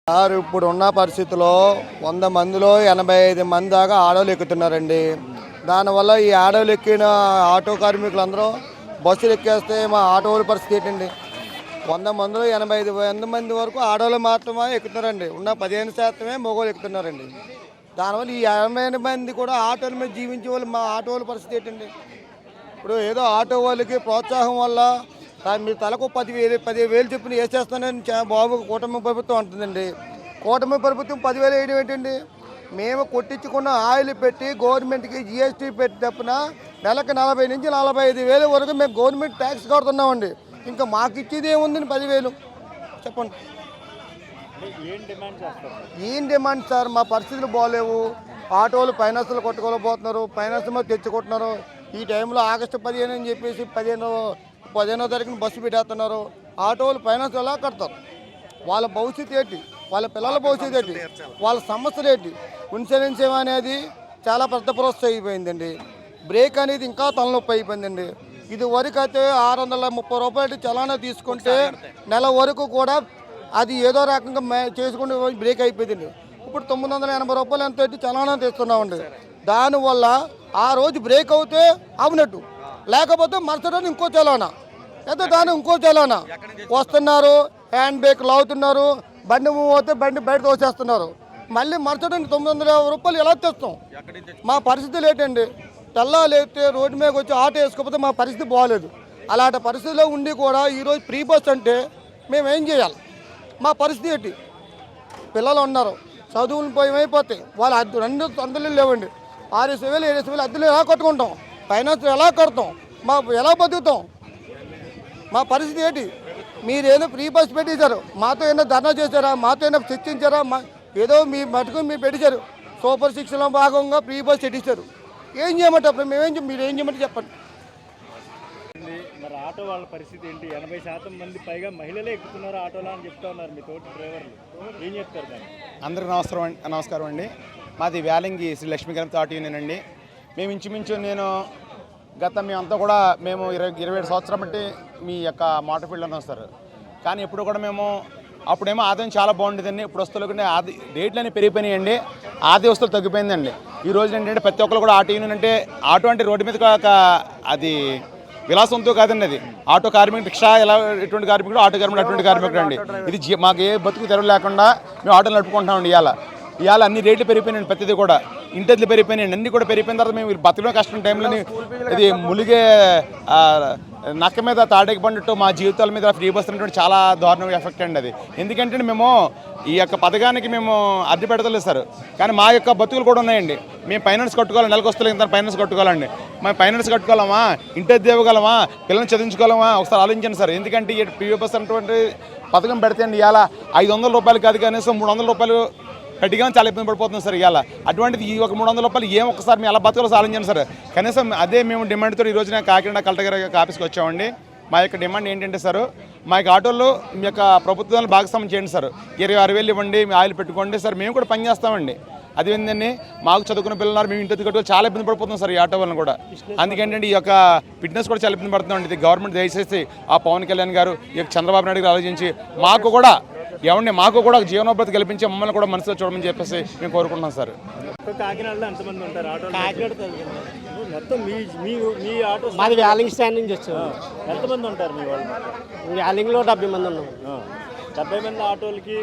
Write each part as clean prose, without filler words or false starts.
Sir ఇప్పుడు ఉన్న పరిస్థితిలో 100 మందిలో 85 మంది దాకా ఆడవాళ్ళు ఎక్కుతున్నారండి. దానివల్ల ఈ ఆడవాళ్ళు ఎక్కిన ఆటో కార్మికులందరూ బస్సులు ఎక్కేస్తే మా ఆటోల పరిస్థితి ఏంటండి? 100 మందిలో 85 మంది వరకు ఆడవాళ్ళు మాత్రమే ఎక్కుతున్నారండి. ఉన్న 15% మగవాళ్ళు ఎక్కుతున్నారండి. దానివల్ల ఈ 80 మంది కూడా ఆటోల మీద జీవించే వాళ్ళు మా ఆటోల పరిస్థితి ఏంటండి? ఇప్పుడు ఏదో ఆటో వాళ్ళకి ప్రోత్సాహం వల్ల మీరు తలకు 10,000 చొప్పున వేసేస్తానని బాబు కూటమి ప్రభుత్వం అంటుందండి. కూటమి ప్రభుత్వం 10,000 వేయడం ఏంటండి? మేము కొట్టించుకున్న ఆయిల్ పెట్టి గవర్నమెంట్కి జిఎస్టీ పెట్టి తప్పున నెలకు 40 నుంచి 45,000 వరకు మేము గవర్నమెంట్ ట్యాక్స్ కడుతున్నామండి. ఇంకా మాకు ఇచ్చేది ఏముందండి? 10,000 చెప్పండి. ఏం డిమాండ్ సార్? మా పరిస్థితులు బాగోలేవు. ఆటోలు ఫైనాన్స్లు కొట్టుకోలేకపోతున్నారు, ఫైనాన్స్ మీద తెచ్చుకుంటున్నారు. ఈ టైంలో ఆగస్టు 15 అని చెప్పేసి 15వ తారీఖున బస్సు పెట్టేస్తున్నారు. ఆటోలు ఫైనాన్స్ ఎలా కడతారు? వాళ్ళ భవిష్యత్తు ఏంటి? వాళ్ళ పిల్లల భవిష్యత్తు ఏంటి? వాళ్ళ సమస్యలు ఏంటి? ఇన్సూరెన్స్ అనేది చాలా పెద్ద ప్రోత్సాహం అయిపోయిందండి. బ్రేక్ అనేది ఇంకా తలనొప్పి అయిపోయిందండి. ఇది వరకు అయితే 630 రూపాయలు చలానా తీసుకుంటే నెల వరకు కూడా అది ఏదో రకంగా చేసుకుంటూ బ్రేక్ అయిపోయిందండి. ఇప్పుడు 980 రూపాయలు ఎంత పెట్టి చలానా తీస్తున్నామండి. దానివల్ల ఆ రోజు బ్రేక్ అవుతే అవునట్టు, లేకపోతే మరుసటి రోజు ఇంకో చలానా, అయితే దాని ఇంకో చలానా వస్తున్నారు. హ్యాండ్ బ్రేక్ లాగుతున్నారు, బండి పోతే బండి బయట తోసేస్తున్నారు. మళ్ళీ మరుసటి 950 రూపాయలు ఎలా తెస్తాం? మా పరిస్థితులు ఏంటండి? తెల్లాలేస్తే రోడ్డు మీద వచ్చి ఆటో వేసుకోకపోతే మా పరిస్థితి బాగోలేదు. అలాంటి పరిస్థితిలో ఉండి కూడా ఈరోజు ఫ్రీ బస్ అంటే మేము ఏం చేయాలి? మా పరిస్థితి ఏంటి? పిల్లలు ఉన్నారు, చదువులు పోయిపోతాయి. వాళ్ళు రెండు అందులో లేవండి. 6,000 7,000 అద్దెలు ఎలా కట్టుకుంటాం? ఫైనాన్స్ ఎలా కడతాం? మా ఎలా బతుకుతాం? మా పరిస్థితి ఏంటి? మీరేదో ఫ్రీ బస్ పెట్టించారు, మాతో ఏదో ధర్నా చేశారా? మాతో ఏదో చర్చించారా? ఏదో మీ మటుకు మీరు పెట్టించారు. సూపర్ 6లో భాగంగా ఫ్రీ బస్ పెట్టించారు. ఏం చేయమంటే అప్పుడు మీరు ఏం చేయమంటే చెప్పండి. మరి ఆటో వాళ్ళ పరిస్థితి ఏంటి? 80% మంది పైగా మహిళలే ఎక్కుతున్నారు ఆటోలా అని చెప్తా ఉన్నారు మీ తోటి డ్రైవర్లు. ఏం చెప్తారు దాన్ని? అందరికీ నమస్కారం అండి. మాది వ్యాలింగి శ్రీ లక్ష్మీకాంత్ ఆటో యూనియన్ అండి. మేము ఇంచుమించు మేమంతా కూడా 27 సంవత్సరం బట్టి మీ యొక్క మోటార్ ఫీల్డ్లో ఉన్నాం సార్. కానీ ఇప్పుడు కూడా అప్పుడేమో ఆదాయం చాలా బాగుండేదండి. ఇప్పుడు వస్తువులు రేట్లు అన్నీ పెరిగిపోయినాయండి, ఆదాయ వస్తువులు తగ్గిపోయిందండి. ఈ రోజు ఏంటంటే ప్రతి ఒక్కరు కూడా ఆటో యూనియన్ అంటే ఆటో అంటే రోడ్డు మీద అది విలాసంతో కాదండి. అది ఆటో కార్మికుడు, రిక్షా ఎలా ఎటువంటి కార్మికుడు, ఆటో కార్మికుడు అటువంటి కార్మికుడు అండి. ఇది మాకు ఏ బతుకు తెరవ లేకుండా మేము ఆటోలు నడుపుకుంటామండి. ఇవాళ అన్ని రేట్లు పెరిగిపోయినాయండి. ప్రతిదీ కూడా ఇంటర్లు పెరిగిపోయినాయండి. అన్నీ కూడా పెరిగిపోయిన తర్వాత మేము బతుకులో కష్టం టైంలో ఇది ములిగే నక్క మీద తాటేకి పడినట్టు మా జీవితాల మీద ఫ్రీ బస్ అనేటువంటి చాలా దారుణంగా ఎఫెక్ట్ అండి అది. ఎందుకంటే మేము ఈ యొక్క పథకానికి అద్దె పెడతలేదు సార్. కానీ మా యొక్క బతుకులు కూడా ఉన్నాయండి. మేము ఫైనాన్స్ కట్టుకోవాలి, నెలకు వస్తలేదు ఇంత ఫైనాన్స్ కట్టుకోవాలండి. మేము ఫైనాన్స్ కట్టుకోవాలమా, ఇంటి అద్దె ఇవ్వగలమా, పిల్లల్ని చదివించుకోవాలమా? ఒకసారి ఆలోచించండి సార్. ఎందుకంటే ఈ ఫ్రీ బస్ అనేటువంటి పథకం పెడితే అండి ఇవాళ 500 రూపాయలు కాదు, కనీసం 300 రూపాయలు గట్టిగా చాలా ఇబ్బంది పడిపోతుంది సార్. అటువంటిది ఈ ఒక 300 రూపాయలు ఒక్కసారి మేము ఎలా బతకాలో ఆలోచించండి సార్. కనీసం అదే మేము డిమాండ్తో ఈ రోజున కాకినాడ కలెక్టర్ గారి ఆఫీస్కి వచ్చామండి. మా యొక్క డిమాండ్ ఏంటంటే సార్, మా యొక్క ఆటోల్లో మీ యొక్క ప్రభుత్వాన్ని భాగస్వామ్యం చేయండి సార్. 26,000 ఇవ్వండి, మీ ఆయిల్ పెట్టుకోండి సార్. మేము కూడా పని చేస్తామండి. అది ఏంటండి, మాకు చదువుకున్న పిల్లలు మేము ఇంటి కట్టుకోవాలి, చాలా ఇబ్బంది పడిపోతున్నాం సార్ ఈ ఆటో వాళ్ళని కూడా. అందుకేంటంటే ఈ యొక్క ఫిట్నెస్ కూడా చాలా ఇబ్బంది పడుతున్నాం. ఇది గవర్నమెంట్ దయచేసి ఆ పవన్ కళ్యాణ్ గారు, ఈ యొక్క చంద్రబాబు నాయుడు గారు ఆలోచించి మాకు కూడా జీవనోపాధి కల్పించి మమ్మల్ని కూడా మనసులో చూడమని చెప్పేసి మేము కోరుకుంటున్నాం సార్. కాకినాడలో ఎంతమంది ఉంటారు ఆటో? మొత్తం మీ ఆటో మాది వ్యాలింగ్ స్టాండ్ నుంచి వచ్చాము. ఎంతమంది ఉంటారు మీ వాళ్ళు? వ్యాలింగ్లో 70 మంది ఉన్నాం. 70 మంది ఆటోలకి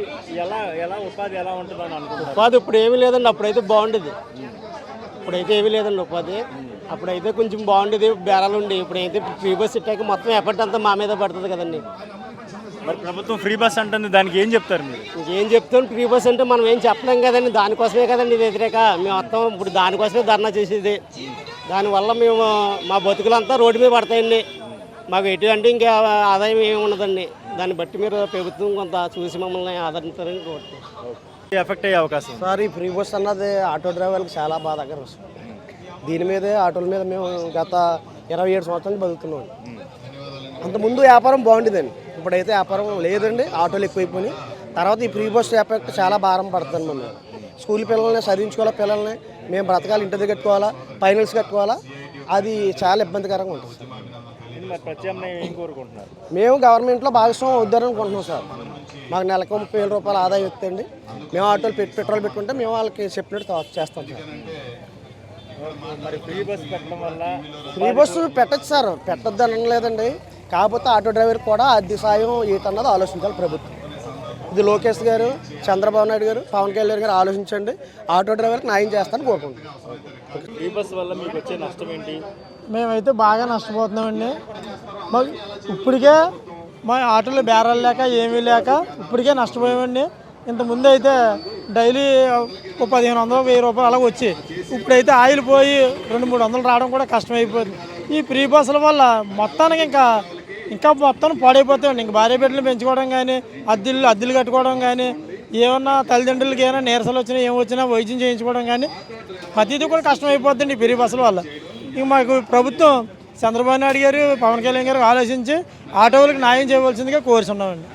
ఎలా ఉపాధి ఎలా ఉంటుందని అనుకుంటున్నారు? ఉపాధి ఇప్పుడు ఏమీ లేదండి, అప్పుడైతే బాగుండేది. ఇప్పుడైతే ఏమీ లేదండి ఉపాధి. అప్పుడైతే కొంచెం బాగుండేది, బేరాలు ఉండి. ఇప్పుడైతే ఫ్రీ బస్ ఇట్టాక మొత్తం ఎఫర్ట్ అంతా మా మీద పడుతుంది కదండి. మరి ప్రభుత్వం ఫ్రీ బస్ అంటుంది, దానికి ఏం చెప్తారు మీరు? ఇంకేం చెప్తాం? ఫ్రీ బస్ అంటే మనం ఏం చెప్పలేం కదండి. దానికోసమే కదండి ఇది వ్యతిరేక. మేము మొత్తం ఇప్పుడు దానికోసమే ధర్నా చేసేది. దానివల్ల మా బతుకులంతా రోడ్డు మీద పడతాయండి. మాకు ఎటువంటి ఇంకా ఆదాయం ఏమి ఉండదండి. దాన్ని బట్టి మీరు ప్రభుత్వం కొంత చూసి మమ్మల్ని ఆదరించారని కోరుతున్నాం. ఎఫెక్ట్ అయ్యే అవకాశం సార్, ఈ ఫ్రీ బస్ అన్నది ఆటో డ్రైవర్లకు చాలా బాధాకరం వస్తుంది. దీని మీదే ఆటోల మీద మేము గత 27 సంవత్సరాలు బతుకుతున్నాం. అంతకుముందు వ్యాపారం బాగుండేదండి, ఇప్పుడైతే వ్యాపారం లేదండి. ఆటోలు ఎక్కువైపోయినాయి. తర్వాత ఈ ఫ్రీ బస్ ఎఫెక్ట్ చాలా భారం పడుతుంది. మేము స్కూల్ పిల్లల్ని చదివించుకోవాలా, పిల్లల్ని మేము బ్రతకాలి, ఇంటి దగ్గర కట్టుకోవాలా, ఫైనాన్స్ కట్టుకోవాలా. అది చాలా ఇబ్బందికరంగా ఉంటుంది. మరి ప్రత్యామ్నాయం ఏం కోరుకుంటున్నారు? మేము గవర్నమెంట్లో భాగస్వామ్యం అవుద్దని అనుకుంటున్నాం సార్. మాకు నెలకు 30,000 రూపాయలు ఆదాయం వస్తుంది. మేము ఆటోలు పెట్రోల్ పెట్టుకుంటే మేము వాళ్ళకి చెప్పినట్టు చేస్తాం సార్. మరి ఫ్రీ బస్ పెట్టడం వల్ల ఫ్రీ బస్సు పెట్టచ్చు సార్, పెట్టద్దు అనలేదండి. కాకపోతే ఆటో డ్రైవర్ కూడా ఆర్థిక సాయం ఏంటన్నది ఆలోచించాలి ప్రభుత్వం. ఇది లోకేష్ గారు, చంద్రబాబు నాయుడు గారు, పవన్ కళ్యాణ్ గారు ఆలోచించండి. ఆటో డ్రైవర్కి న్యాయం చేస్తానని కోరుకుంటున్నాం. ఫ్రీ బస్ వల్ల మీకు వచ్చే నష్టం ఏంటి? మేమైతే బాగా నష్టపోతున్నామండి. మాకు ఇప్పటికే మా ఆటోలో బేరాలు లేక ఏమీ లేక ఇప్పటికే నష్టపోయామండి. ఇంతకుముందు అయితే డైలీ 1,500 1000 రూపాయలు అలా వచ్చి ఇప్పుడైతే ఆయిల్ పోయి 200-300 రావడం కూడా కష్టమైపోతుంది. ఈ ఫ్రీ బస్సుల వల్ల మొత్తానికి ఇంకా మొత్తం పాడైపోతాయండి. ఇంక భార్య బిడ్డలు పెంచుకోవడం కానీ, అద్దెలు కట్టుకోవడం కానీ, ఏమన్నా తల్లిదండ్రులకి ఏమైనా నీరసలు వచ్చినా ఏమొచ్చినా వైద్యం చేయించుకోవడం కానీ ప్రతిదీ కూడా కష్టమైపోతుందండి ఈ ఫ్రీ బస్సుల వల్ల. ఇంక మాకు ప్రభుత్వం చంద్రబాబు నాయుడు గారు, పవన్ కళ్యాణ్ గారు ఆలోచించి ఆటోలకు న్యాయం చేయవలసిందిగా కోరుచున్నామండి.